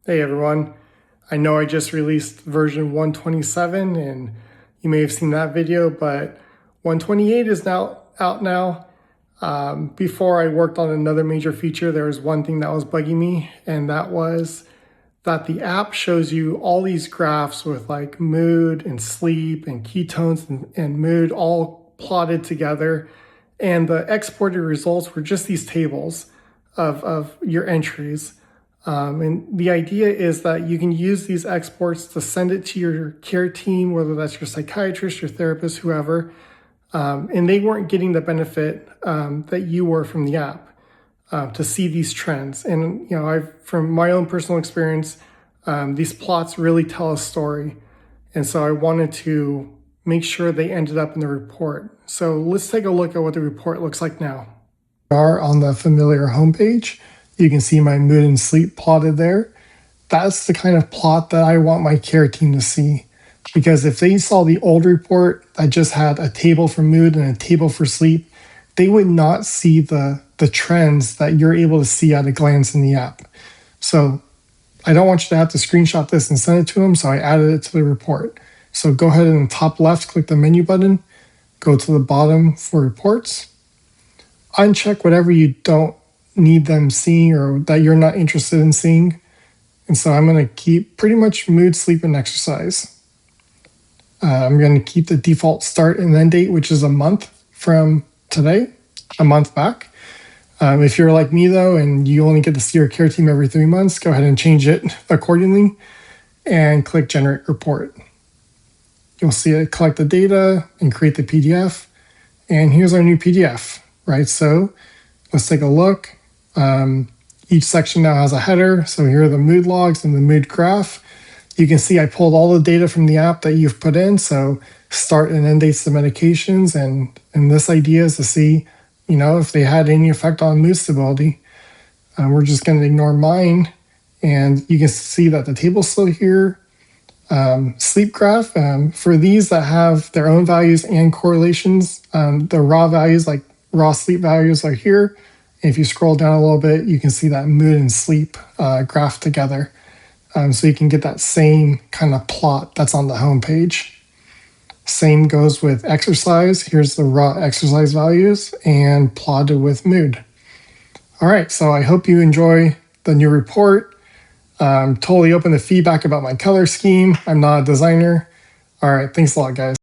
Hey everyone, I know I just released version 127 and you may have seen that video, but 128 is now out now. Before I worked on another major feature, there was one thing that was bugging me, and that was that the app shows you all these graphs with like mood and sleep and ketones and mood all plotted together. And the exported results were just these tables of your entries. And the idea is that you can use these exports to send it to your care team, whether that's your psychiatrist, your therapist, whoever, and they weren't getting the benefit that you were from the app to see these trends. And from my own personal experience, these plots really tell a story, and so I wanted to make sure they ended up in the report. So let's take a look at what the report looks like now. We are on the familiar homepage. You can see my mood and sleep plotted there. That's the kind of plot that I want my care team to see. Because if they saw the old report that just had a table for mood and a table for sleep, they would not see the trends that you're able to see at a glance in the app. So I don't want you to have to screenshot this and send it to them, so I added it to the report. So go ahead and top left, click the menu button, go to the bottom for reports, uncheck whatever you don't need them seeing or that you're not interested in seeing. And so I'm going to keep pretty much mood, sleep, and exercise. I'm going to keep the default start and end date, which is a month from today, a month back. If you're like me though, and you only get to see your care team every 3 months, go ahead and change it accordingly and click generate report. You'll see it collect the data and create the PDF. And here's our new PDF, right? So let's take a look. Each section now has a header. So here are the mood logs and the mood graph. You can see I pulled all the data from the app that you've put in. So start and end dates of medications. And this idea is to see, if they had any effect on mood stability. We're just going to ignore mine. And you can see that the table's still here. Sleep graph, for these that have their own values and correlations, the raw values, like raw sleep values, are here. If you scroll down a little bit, you can see that mood and sleep graph together. So you can get that same kind of plot that's on the home page. Same goes with exercise. Here's the raw exercise values and plotted with mood. All right, so I hope you enjoy the new report. I'm totally open to feedback about my color scheme. I'm not a designer. All right, thanks a lot, guys.